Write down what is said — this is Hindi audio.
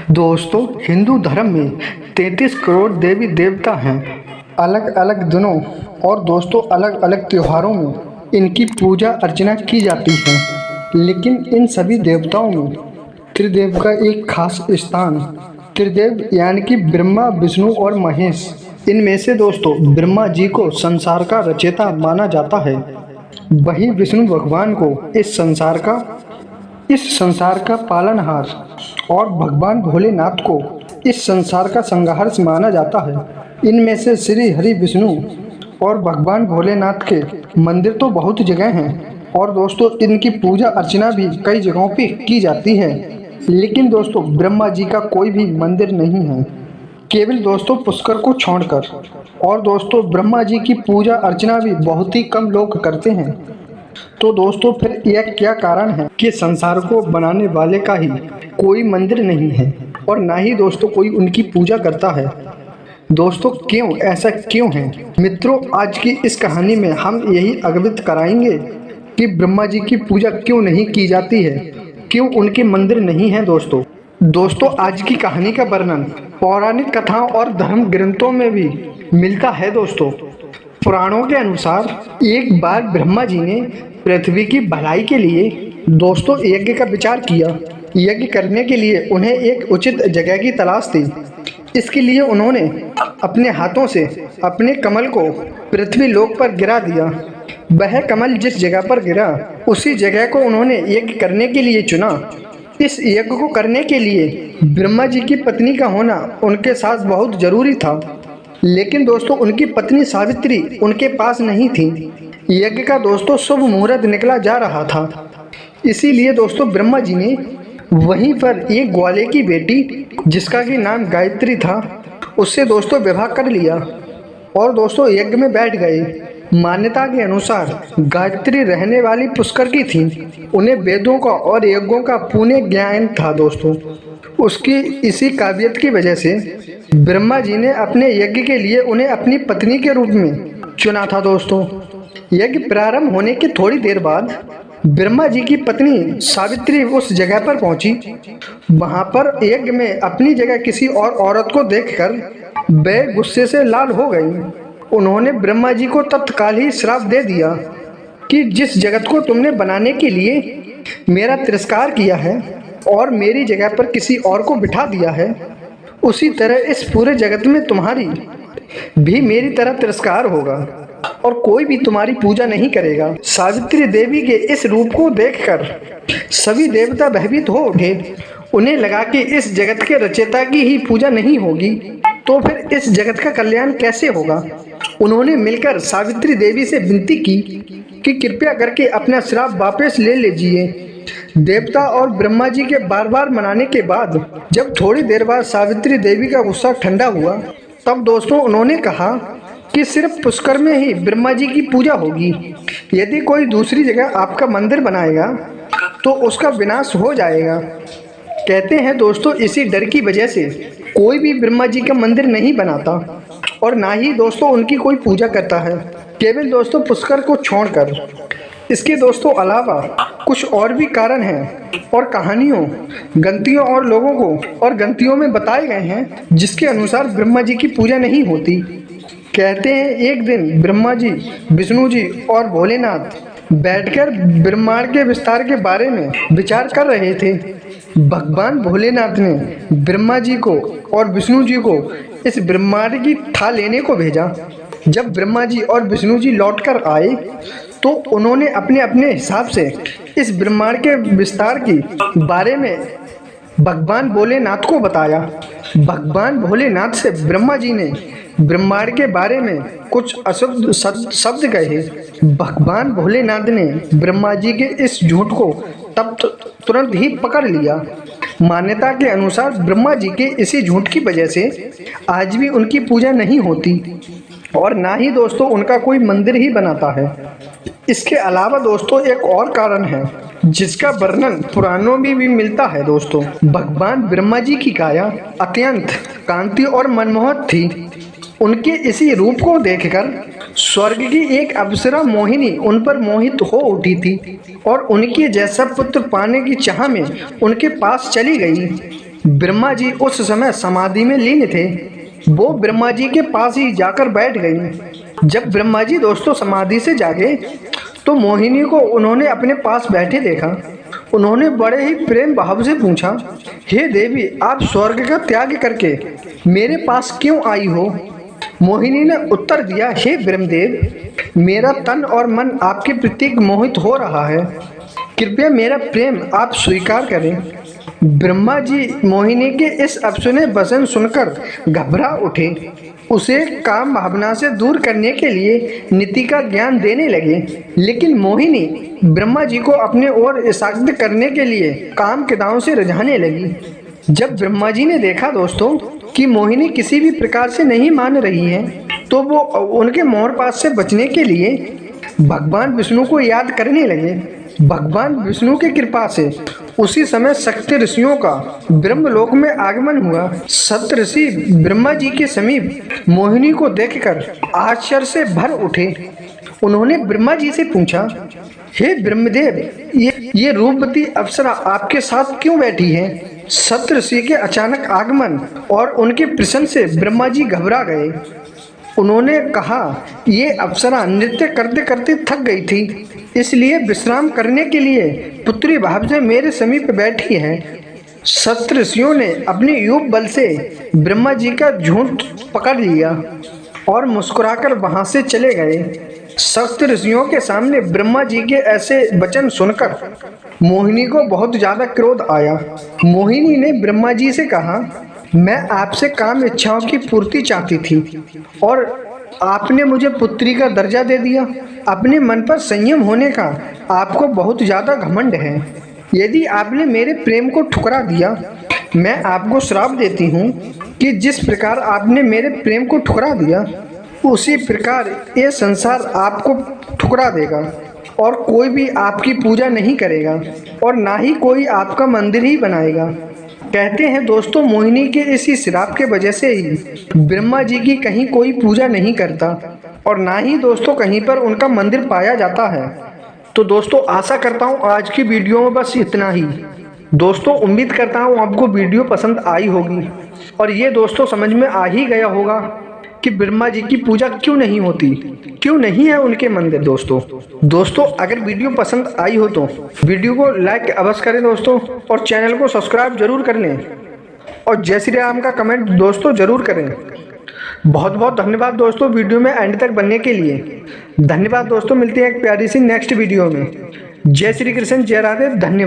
दोस्तों, हिंदू धर्म में 33 करोड़ देवी देवता हैं। अलग अलग दिनों और दोस्तों अलग अलग त्योहारों में इनकी पूजा अर्चना की जाती है। लेकिन इन सभी देवताओं में त्रिदेव का एक खास स्थान। त्रिदेव यानी कि ब्रह्मा, विष्णु और महेश। इनमें से दोस्तों ब्रह्मा जी को संसार का रचयिता माना जाता है। वही विष्णु भगवान को इस संसार का पालनहार और भगवान भोलेनाथ को इस संसार का संहारक माना जाता है। इनमें से श्री हरि विष्णु और भगवान भोलेनाथ के मंदिर तो बहुत जगह हैं और दोस्तों इनकी पूजा अर्चना भी कई जगहों पे की जाती है। लेकिन दोस्तों ब्रह्मा जी का कोई भी मंदिर नहीं है, केवल दोस्तों पुष्कर को छोड़कर। और दोस्तों ब्रह्मा जी की पूजा अर्चना भी बहुत ही कम लोग करते हैं। तो दोस्तों फिर यह क्या कारण है कि संसार को बनाने वाले का ही कोई मंदिर नहीं है और ना ही दोस्तों कोई उनकी पूजा करता है। दोस्तों क्यों, ऐसा क्यों है मित्रों? आज की इस कहानी में हम यही अवगत कराएंगे कि ब्रह्मा जी की पूजा क्यों नहीं की जाती है, क्यों उनके मंदिर नहीं हैं। दोस्तों आज की कहानी का वर्णन पौराणिक कथाओं और धर्म ग्रंथों में भी मिलता है। दोस्तों पुराणों के अनुसार एक बार ब्रह्मा जी ने पृथ्वी की भलाई के लिए दोस्तों यज्ञ का विचार किया। यज्ञ करने के लिए उन्हें एक उचित जगह की तलाश थी। इसके लिए उन्होंने अपने हाथों से अपने कमल को पृथ्वी लोक पर गिरा दिया। वह कमल जिस जगह पर गिरा उसी जगह को उन्होंने यज्ञ करने के लिए चुना। इस यज्ञ को करने के लिए ब्रह्मा जी की पत्नी का होना उनके साथ बहुत जरूरी था। लेकिन दोस्तों उनकी पत्नी सावित्री उनके पास नहीं थी। यज्ञ का दोस्तों शुभ मुहूर्त निकला जा रहा था। इसीलिए दोस्तों ब्रह्मा जी ने वहीं पर एक ग्वाले की बेटी जिसका कि नाम गायत्री था उससे दोस्तों विवाह कर लिया और दोस्तों यज्ञ में बैठ गए। मान्यता के अनुसार गायत्री रहने वाली पुष्कर की थी। उन्हें वेदों का और यज्ञों का पूर्ण ज्ञान था। दोस्तों उसकी इसी काबिलियत की वजह से ब्रह्मा जी ने अपने यज्ञ के लिए उन्हें अपनी पत्नी के रूप में चुना था। दोस्तों यज्ञ प्रारंभ होने के थोड़ी देर बाद ब्रह्मा जी की पत्नी सावित्री उस जगह पर पहुंची। वहां पर यज्ञ में अपनी जगह किसी और औरत को देखकर वे गुस्से से लाल हो गई। उन्होंने ब्रह्मा जी को तत्काल ही श्राप दे दिया कि जिस जगत को तुमने बनाने के लिए मेरा तिरस्कार किया है और मेरी जगह पर किसी और को बिठा दिया है, उसी तरह इस पूरे जगत में तुम्हारी भी मेरी तरह तिरस्कार होगा और कोई भी तुम्हारी पूजा नहीं करेगा। सावित्री देवी के इस रूप को देखकर सभी देवता भयभीत हो उठे। उन्हें लगा कि इस जगत के रचयिता की ही पूजा नहीं होगी तो फिर इस जगत का कल्याण कैसे होगा। उन्होंने मिलकर सावित्री देवी से विनती की कि कृपया करके अपना श्राप वापस ले लीजिए। देवता और ब्रह्मा जी के बार बार मनाने के बाद जब थोड़ी देर बाद सावित्री देवी का गुस्सा ठंडा हुआ तब दोस्तों उन्होंने कहा कि सिर्फ पुष्कर में ही ब्रह्मा जी की पूजा होगी। यदि कोई दूसरी जगह आपका मंदिर बनाएगा तो उसका विनाश हो जाएगा। कहते हैं दोस्तों इसी डर की वजह से कोई भी ब्रह्मा जी का मंदिर नहीं बनाता और ना ही दोस्तों उनकी कोई पूजा करता है, केवल दोस्तों पुष्कर को छोड़कर। इसके दोस्तों अलावा कुछ और भी कारण हैं और कहानियों, गंतियों और लोगों को और गंतियों में बताए गए हैं जिसके अनुसार ब्रह्मा जी की पूजा नहीं होती। कहते हैं एक दिन ब्रह्मा जी, विष्णु जी और भोलेनाथ बैठकर ब्रह्मांड के विस्तार के बारे में विचार कर रहे थे। भगवान भोलेनाथ ने ब्रह्मा जी को और विष्णु जी को इस ब्रह्मांड की ठा लेने को भेजा। जब ब्रह्मा जी और विष्णु जी लौटकर आए तो उन्होंने अपने अपने हिसाब से इस ब्रह्मांड के विस्तार की बारे में भगवान भोलेनाथ को बताया। भगवान भोलेनाथ से ब्रह्मा जी ने ब्रह्मांड के बारे में कुछ अशुद्ध शब्द कहे। भगवान भोलेनाथ ने ब्रह्मा जी के इस झूठ को तब तुरंत ही पकड़ लिया। मान्यता के अनुसार ब्रह्मा जी के इसी झूठ की वजह से आज भी उनकी पूजा नहीं होती और ना ही दोस्तों उनका कोई मंदिर ही बनाता है। इसके अलावा दोस्तों एक और कारण है जिसका वर्णन पुराणों में भी मिलता है। दोस्तों भगवान ब्रह्मा जी की काया अत्यंत कांति और मनमोहक थी। उनके इसी रूप को देखकर स्वर्ग की एक अप्सरा मोहिनी उन पर मोहित हो उठी थी और उनके जैसा पुत्र पाने की चाह में उनके पास चली गई। ब्रह्मा जी उस समय समाधि में लीन थे। वो ब्रह्मा जी के पास ही जाकर बैठ गई। जब ब्रह्मा जी दोस्तों समाधि से जागे तो मोहिनी को उन्होंने अपने पास बैठे देखा। उन्होंने बड़े ही प्रेम भाव से पूछा, हे देवी, आप स्वर्ग का त्याग करके मेरे पास क्यों आई हो? मोहिनी ने उत्तर दिया, हे ब्रह्मदेव, मेरा तन और मन आपके प्रति मोहित हो रहा है। कृपया मेरा प्रेम आप स्वीकार करें। ब्रह्मा जी मोहिनी के इस अफसुने वचन सुनकर घबरा उठे। उसे काम भावना से दूर करने के लिए नीति का ज्ञान देने लगे, लेकिन मोहिनी ब्रह्मा जी को अपने ओर इशारा करने के लिए काम के दांव से रिझाने लगी। जब ब्रह्मा जी ने देखा दोस्तों कि मोहिनी किसी भी प्रकार से नहीं मान रही है, तो वो उनके मोहपाश से बचने के लिए भगवान विष्णु को याद करने लगे। भगवान विष्णु की कृपा से उसी समय सत्य ऋषियों का ब्रह्मलोक में आगमन हुआ। सत्य ऋषि ब्रह्मा जी के समीप मोहिनी को देखकर आश्चर्य से भर उठे। उन्होंने ब्रह्मा जी से पूछा, हे ब्रह्मदेव, ये रूपवती अप्सरा आपके साथ क्यों बैठी है? सत्य ऋषि के अचानक आगमन और उनके प्रश्न से ब्रह्मा जी घबरा गए। उन्होंने कहा, ये अप्सरा नृत्य करते करते थक गई थी, इसलिए विश्राम करने के लिए पुत्री भाव से मेरे समीप बैठी है। सत्य ऋषियों ने अपने योग बल से ब्रह्मा जी का झूठ पकड़ लिया और मुस्कुराकर वहां से चले गए। सत्य ऋषियों के सामने ब्रह्मा जी के ऐसे वचन सुनकर मोहिनी को बहुत ज्यादा क्रोध आया। मोहिनी ने ब्रह्मा जी से कहा, मैं आपसे काम इच्छाओं की पूर्ति चाहती थी और आपने मुझे पुत्री का दर्जा दे दिया। अपने मन पर संयम होने का आपको बहुत ज़्यादा घमंड है। यदि आपने मेरे प्रेम को ठुकरा दिया, मैं आपको श्राप देती हूँ कि जिस प्रकार आपने मेरे प्रेम को ठुकरा दिया, उसी प्रकार ये संसार आपको ठुकरा देगा और कोई भी आपकी पूजा नहीं करेगा और ना ही कोई आपका मंदिर ही बनाएगा। कहते हैं दोस्तों, मोहिनी के इसी श्राप के वजह से ही ब्रह्मा जी की कहीं कोई पूजा नहीं करता और ना ही दोस्तों कहीं पर उनका मंदिर पाया जाता है। तो दोस्तों आशा करता हूँ आज की वीडियो में बस इतना ही। दोस्तों उम्मीद करता हूँ आपको वीडियो पसंद आई होगी और ये दोस्तों समझ में आ ही गया होगा कि ब्रह्मा जी की पूजा क्यों नहीं होती, क्यों नहीं है उनके मंदिर। दोस्तों अगर वीडियो पसंद आई हो तो वीडियो को लाइक अवश्य करें दोस्तों और चैनल को सब्सक्राइब जरूर कर लें और जय श्री राम का कमेंट दोस्तों जरूर करें। बहुत बहुत धन्यवाद दोस्तों वीडियो में एंड तक बनने के लिए। धन्यवाद दोस्तों, मिलते हैं एक प्यारी सी नेक्स्ट वीडियो में। जय श्री कृष्ण, जय राधे, धन्यवाद।